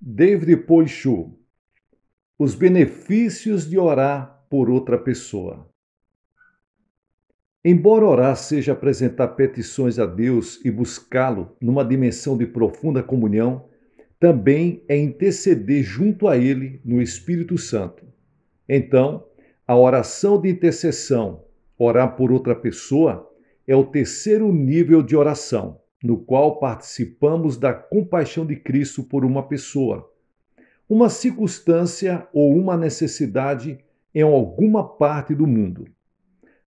David Poichou, os benefícios de orar por outra pessoa. Embora orar seja apresentar petições a Deus e buscá-lo numa dimensão de profunda comunhão, também é interceder junto a Ele no Espírito Santo. Então, a oração de intercessão, orar por outra pessoa, é o terceiro nível de oração, no qual participamos da compaixão de Cristo por uma pessoa, uma circunstância ou uma necessidade em alguma parte do mundo.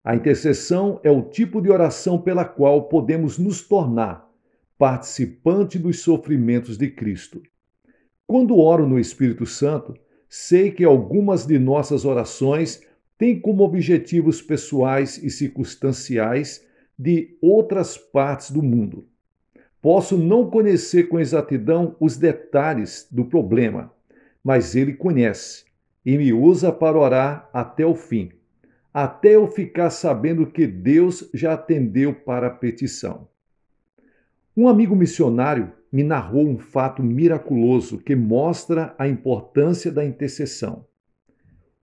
A intercessão é o tipo de oração pela qual podemos nos tornar participante dos sofrimentos de Cristo. Quando oro no Espírito Santo, sei que algumas de nossas orações têm como objetivos pessoais e circunstanciais de outras partes do mundo. Posso não conhecer com exatidão os detalhes do problema, mas Ele conhece e me usa para orar até o fim, até eu ficar sabendo que Deus já atendeu para a petição. Um amigo missionário me narrou um fato miraculoso que mostra a importância da intercessão.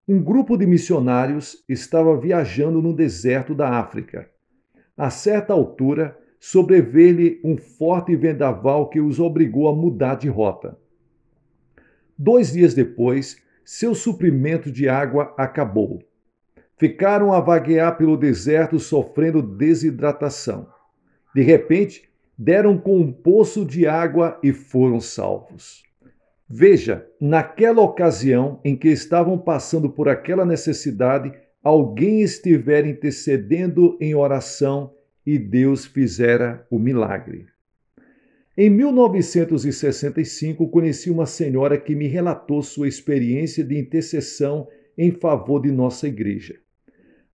Um grupo de missionários estava viajando no deserto da África. A certa altura, sobreveio-lhe um forte vendaval que os obrigou a mudar de rota. 2 dias depois, seu suprimento de água acabou. Ficaram a vaguear pelo deserto sofrendo desidratação. De repente, deram com um poço de água e foram salvos. Veja, naquela ocasião em que estavam passando por aquela necessidade, alguém estivera intercedendo em oração e Deus fizera o milagre. Em 1965, conheci uma senhora que me relatou sua experiência de intercessão em favor de nossa igreja.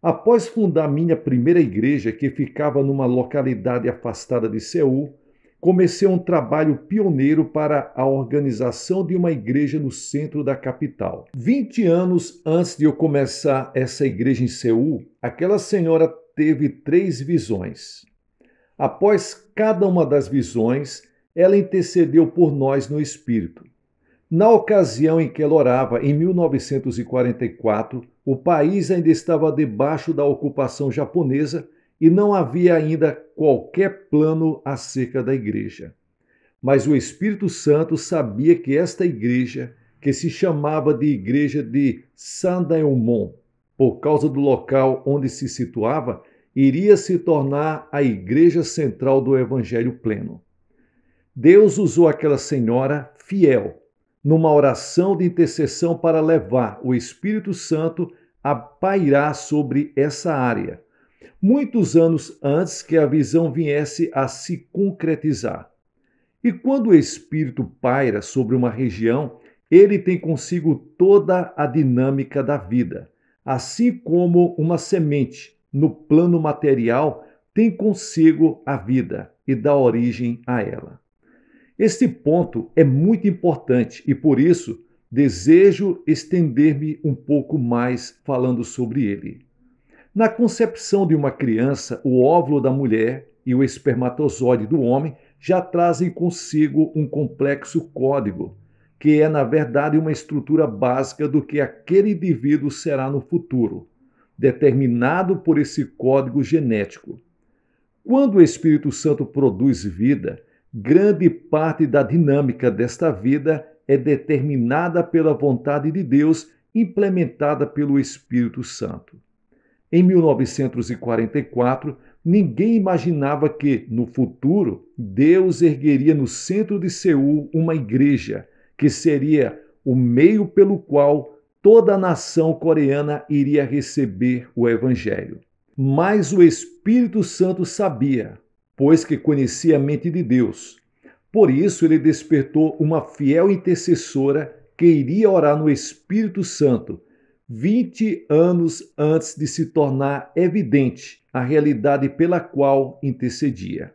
Após fundar minha primeira igreja, que ficava numa localidade afastada de Seul, comecei um trabalho pioneiro para a organização de uma igreja no centro da capital. 20 anos antes de eu começar essa igreja em Seul, aquela senhora teve 3 visões. Após cada uma das visões, ela intercedeu por nós no Espírito. Na ocasião em que ela orava, em 1944, o país ainda estava debaixo da ocupação japonesa e não havia ainda qualquer plano acerca da igreja. Mas o Espírito Santo sabia que esta igreja, que se chamava de Igreja de Sandaemon, por causa do local onde se situava, iria se tornar a igreja central do Evangelho pleno. Deus usou aquela senhora fiel numa oração de intercessão para levar o Espírito Santo a pairar sobre essa área, muitos anos antes que a visão viesse a se concretizar. E quando o Espírito paira sobre uma região, ele tem consigo toda a dinâmica da vida, assim como uma semente, no plano material, tem consigo a vida e dá origem a ela. Este ponto é muito importante e, por isso, desejo estender-me um pouco mais falando sobre ele. Na concepção de uma criança, o óvulo da mulher e o espermatozoide do homem já trazem consigo um complexo código, que é, na verdade, uma estrutura básica do que aquele indivíduo será no futuro, determinado por esse código genético. Quando o Espírito Santo produz vida, grande parte da dinâmica desta vida é determinada pela vontade de Deus, implementada pelo Espírito Santo. Em 1944, ninguém imaginava que, no futuro, Deus ergueria no centro de Seul uma igreja, que seria o meio pelo qual toda a nação coreana iria receber o Evangelho. Mas o Espírito Santo sabia, pois que conhecia a mente de Deus. Por isso, ele despertou uma fiel intercessora que iria orar no Espírito Santo 20 anos antes de se tornar evidente a realidade pela qual intercedia.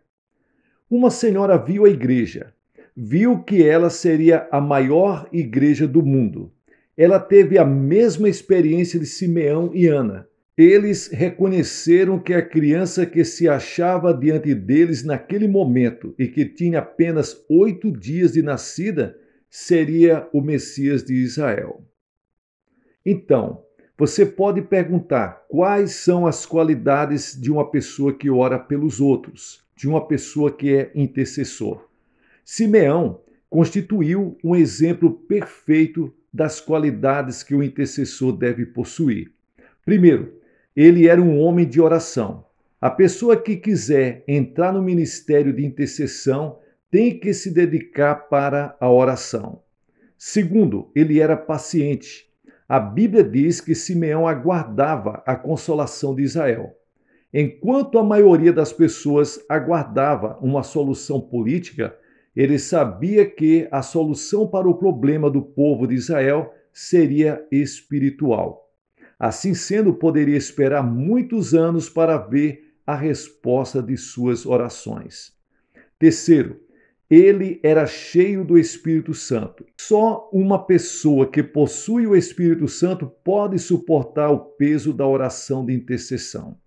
Uma senhora viu a igreja, viu que ela seria a maior igreja do mundo. Ela teve a mesma experiência de Simeão e Ana. Eles reconheceram que a criança que se achava diante deles naquele momento e que tinha apenas 8 dias de nascida seria o Messias de Israel. Então, você pode perguntar quais são as qualidades de uma pessoa que ora pelos outros, de uma pessoa que é intercessor. Simeão constituiu um exemplo perfeito das qualidades que o intercessor deve possuir. Primeiro, ele era um homem de oração. A pessoa que quiser entrar no ministério de intercessão tem que se dedicar para a oração. Segundo, ele era paciente. A Bíblia diz que Simeão aguardava a consolação de Israel. Enquanto a maioria das pessoas aguardava uma solução política, ele sabia que a solução para o problema do povo de Israel seria espiritual. Assim sendo, poderia esperar muitos anos para ver a resposta de suas orações. Terceiro, ele era cheio do Espírito Santo. Só uma pessoa que possui o Espírito Santo pode suportar o peso da oração de intercessão.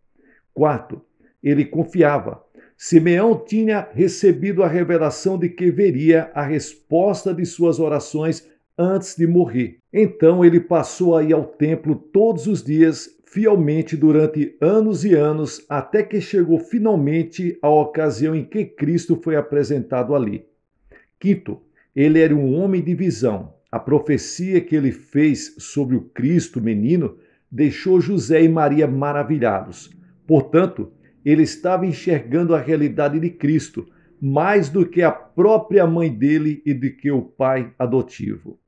Quarto, ele confiava. Simeão tinha recebido a revelação de que veria a resposta de suas orações antes de morrer. Então ele passou a ir ao templo todos os dias, fielmente durante anos e anos, até que chegou finalmente a ocasião em que Cristo foi apresentado ali. Quinto, ele era um homem de visão. A profecia que ele fez sobre o Cristo menino deixou José e Maria maravilhados. Portanto, ele estava enxergando a realidade de Cristo, mais do que a própria mãe dele e do que o pai adotivo.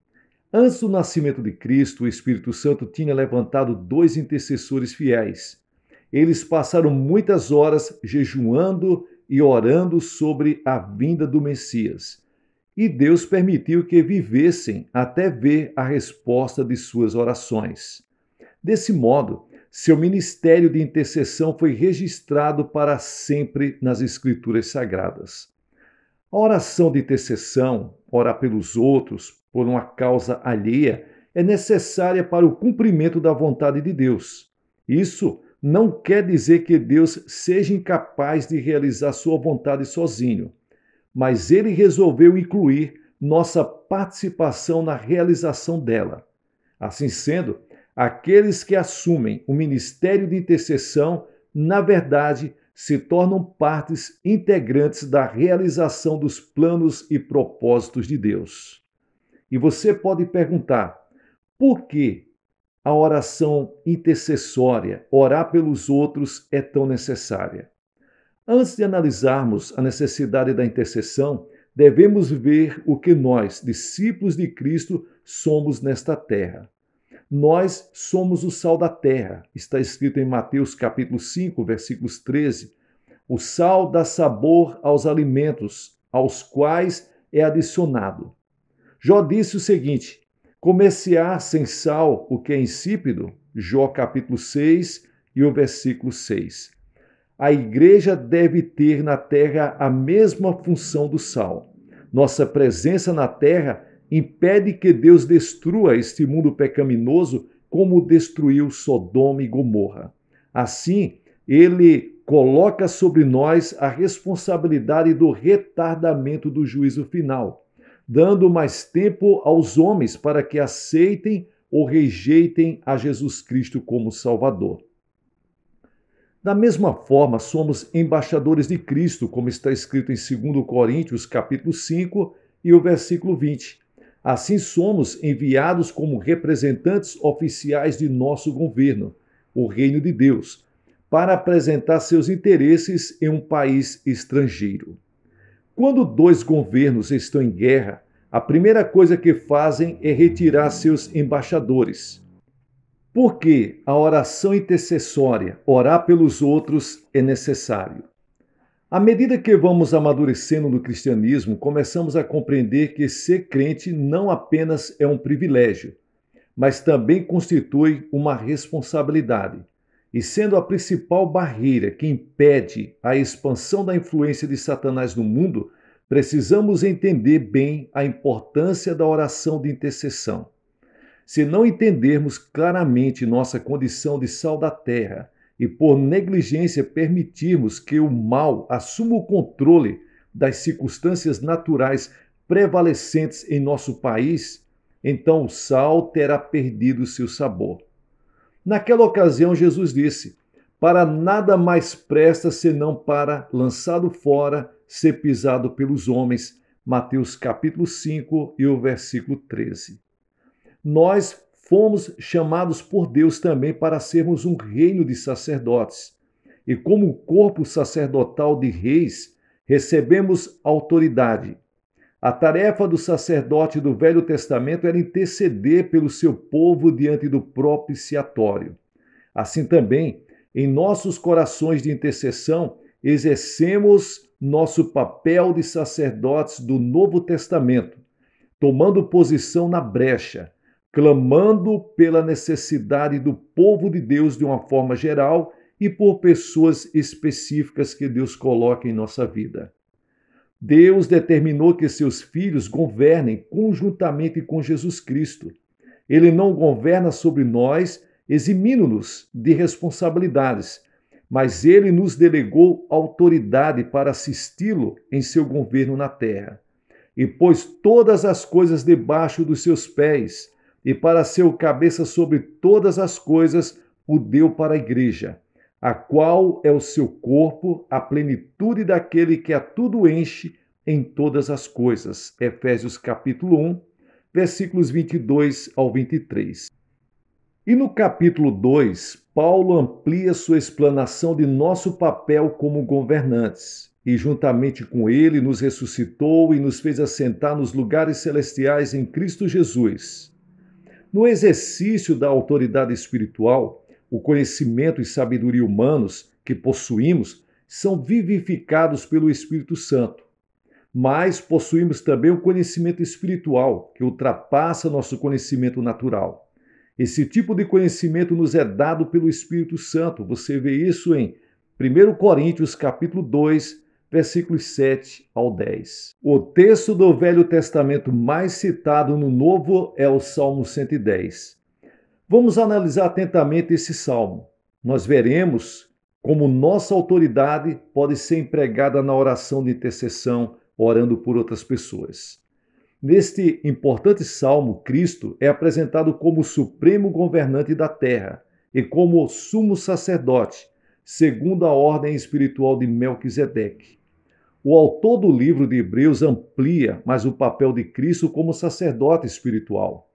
Antes do nascimento de Cristo, o Espírito Santo tinha levantado 2 intercessores fiéis. Eles passaram muitas horas jejuando e orando sobre a vinda do Messias. E Deus permitiu que vivessem até ver a resposta de suas orações. Desse modo, seu ministério de intercessão foi registrado para sempre nas Escrituras Sagradas. A oração de intercessão, orar pelos outros, por uma causa alheia, é necessária para o cumprimento da vontade de Deus. Isso não quer dizer que Deus seja incapaz de realizar sua vontade sozinho, mas ele resolveu incluir nossa participação na realização dela. Assim sendo, aqueles que assumem o ministério de intercessão, na verdade, se tornam partes integrantes da realização dos planos e propósitos de Deus. E você pode perguntar, por que a oração intercessória, orar pelos outros, é tão necessária? Antes de analisarmos a necessidade da intercessão, devemos ver o que nós, discípulos de Cristo, somos nesta terra. Nós somos o sal da terra. Está escrito em Mateus capítulo 5, versículos 13. O sal dá sabor aos alimentos, aos quais é adicionado. Jó disse o seguinte: comer-se-á sem sal o que é insípido? Jó capítulo 6 e o versículo 6. A igreja deve ter na terra a mesma função do sal. Nossa presença na terra impede que Deus destrua este mundo pecaminoso como destruiu Sodoma e Gomorra. Assim, ele coloca sobre nós a responsabilidade do retardamento do juízo final, dando mais tempo aos homens para que aceitem ou rejeitem a Jesus Cristo como Salvador. Da mesma forma, somos embaixadores de Cristo, como está escrito em 2 Coríntios capítulo 5 e o versículo 20. Assim somos enviados como representantes oficiais de nosso governo, o reino de Deus, para apresentar seus interesses em um país estrangeiro. Quando 2 governos estão em guerra, a primeira coisa que fazem é retirar seus embaixadores. Porque a oração intercessória, orar pelos outros, é necessário. À medida que vamos amadurecendo no cristianismo, começamos a compreender que ser crente não apenas é um privilégio, mas também constitui uma responsabilidade. E sendo a principal barreira que impede a expansão da influência de Satanás no mundo, precisamos entender bem a importância da oração de intercessão. Se não entendermos claramente nossa condição de sal da terra e por negligência permitirmos que o mal assuma o controle das circunstâncias naturais prevalecentes em nosso país, então o sal terá perdido seu sabor. Naquela ocasião, Jesus disse: para nada mais presta senão para, lançado fora, ser pisado pelos homens. Mateus capítulo 5 e o versículo 13. Nós fomos chamados por Deus também para sermos um reino de sacerdotes. E como corpo sacerdotal de reis, recebemos autoridade. A tarefa do sacerdote do Velho Testamento era interceder pelo seu povo diante do propiciatório. Assim também, em nossos corações de intercessão, exercemos nosso papel de sacerdotes do Novo Testamento, tomando posição na brecha, clamando pela necessidade do povo de Deus de uma forma geral e por pessoas específicas que Deus coloca em nossa vida. Deus determinou que seus filhos governem conjuntamente com Jesus Cristo. Ele não governa sobre nós, eximindo-nos de responsabilidades, mas ele nos delegou autoridade para assisti-lo em seu governo na terra. E pôs todas as coisas debaixo dos seus pés, e para ser o cabeça sobre todas as coisas, o deu para a igreja, a qual é o seu corpo, a plenitude daquele que a tudo enche em todas as coisas. Efésios capítulo 1, versículos 22 ao 23. E no capítulo 2, Paulo amplia sua explanação de nosso papel como governantes, e juntamente com ele nos ressuscitou e nos fez assentar nos lugares celestiais em Cristo Jesus. No exercício da autoridade espiritual, o conhecimento e sabedoria humanos que possuímos são vivificados pelo Espírito Santo. Mas possuímos também o conhecimento espiritual, que ultrapassa nosso conhecimento natural. Esse tipo de conhecimento nos é dado pelo Espírito Santo. Você vê isso em 1 Coríntios capítulo 2, versículos 7 ao 10. O texto do Velho Testamento mais citado no Novo é o Salmo 110. Vamos analisar atentamente esse salmo. Nós veremos como nossa autoridade pode ser empregada na oração de intercessão, orando por outras pessoas. Neste importante salmo, Cristo é apresentado como o supremo governante da terra e como o sumo sacerdote, segundo a ordem espiritual de Melquisedeque. O autor do livro de Hebreus amplia mais o papel de Cristo como sacerdote espiritual,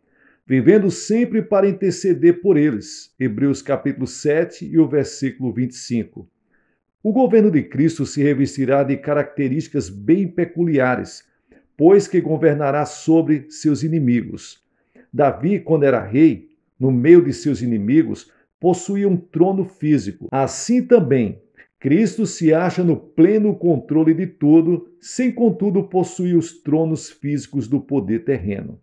vivendo sempre para interceder por eles. Hebreus capítulo 7 e o versículo 25. O governo de Cristo se revestirá de características bem peculiares, pois que governará sobre seus inimigos. Davi, quando era rei, no meio de seus inimigos, possuía um trono físico. Assim também, Cristo se acha no pleno controle de tudo, sem contudo possuir os tronos físicos do poder terreno.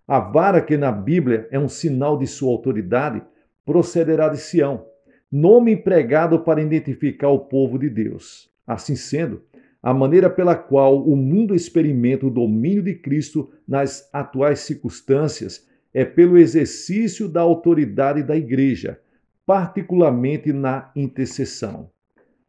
A vara, que na Bíblia é um sinal de sua autoridade, procederá de Sião, nome empregado para identificar o povo de Deus. Assim sendo, a maneira pela qual o mundo experimenta o domínio de Cristo nas atuais circunstâncias é pelo exercício da autoridade da Igreja, particularmente na intercessão.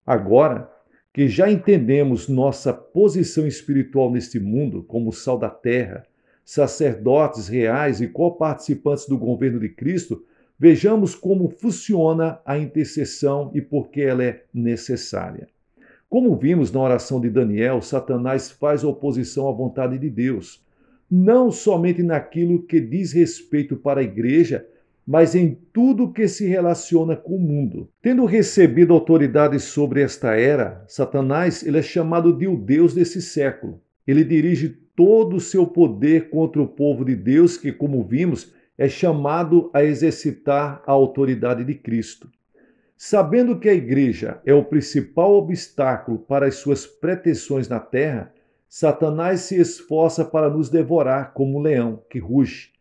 Agora que já entendemos nossa posição espiritual neste mundo como sal da terra, sacerdotes reais e coparticipantes do governo de Cristo, vejamos como funciona a intercessão e por que ela é necessária. Como vimos na oração de Daniel, Satanás faz oposição à vontade de Deus, não somente naquilo que diz respeito para a igreja, mas em tudo que se relaciona com o mundo. Tendo recebido autoridade sobre esta era, Satanás ele é chamado de o Deus desse século. Ele dirige todo o seu poder contra o povo de Deus, que, como vimos, é chamado a exercitar a autoridade de Cristo. Sabendo que a igreja é o principal obstáculo para as suas pretensões na terra, Satanás se esforça para nos devorar como um leão que ruge.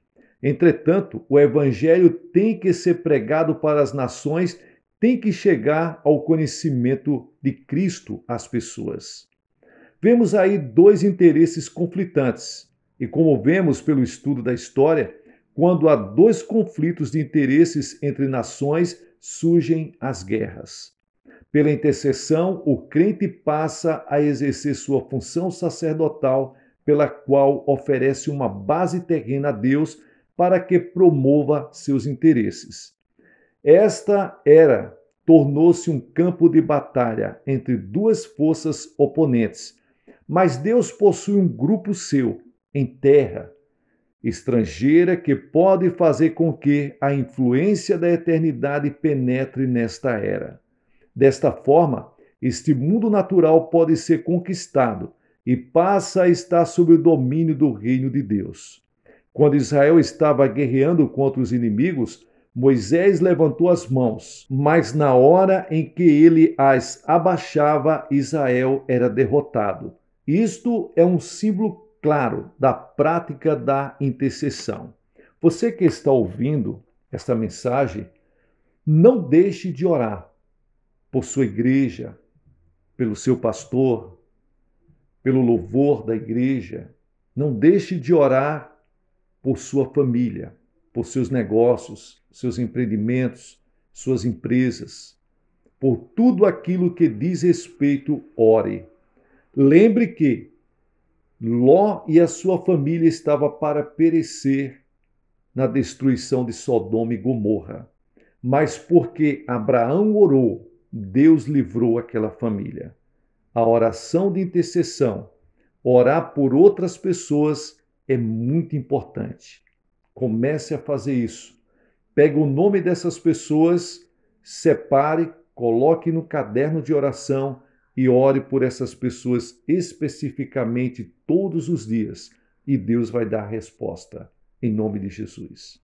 Entretanto, o evangelho tem que ser pregado para as nações, tem que chegar ao conhecimento de Cristo às pessoas. Vemos aí dois interesses conflitantes, e como vemos pelo estudo da história, quando há dois conflitos de interesses entre nações, surgem as guerras. Pela intercessão, o crente passa a exercer sua função sacerdotal pela qual oferece uma base terrena a Deus para que promova seus interesses. Esta era tornou-se um campo de batalha entre duas forças oponentes, mas Deus possui um grupo seu em terra estrangeira que pode fazer com que a influência da eternidade penetre nesta era. Desta forma, este mundo natural pode ser conquistado e passa a estar sob o domínio do reino de Deus. Quando Israel estava guerreando contra os inimigos, Moisés levantou as mãos, mas na hora em que ele as abaixava, Israel era derrotado. Isto é um símbolo claro da prática da intercessão. Você que está ouvindo esta mensagem, não deixe de orar por sua igreja, pelo seu pastor, pelo louvor da igreja. Não deixe de orar por sua família, por seus negócios, seus empreendimentos, suas empresas. Por tudo aquilo que diz respeito, ore. Lembre que Ló e a sua família estavam para perecer na destruição de Sodoma e Gomorra. Mas porque Abraão orou, Deus livrou aquela família. A oração de intercessão, orar por outras pessoas, é muito importante. Comece a fazer isso. Pegue o nome dessas pessoas, separe, coloque no caderno de oração e ore por essas pessoas especificamente todos os dias. E Deus vai dar a resposta. Em nome de Jesus.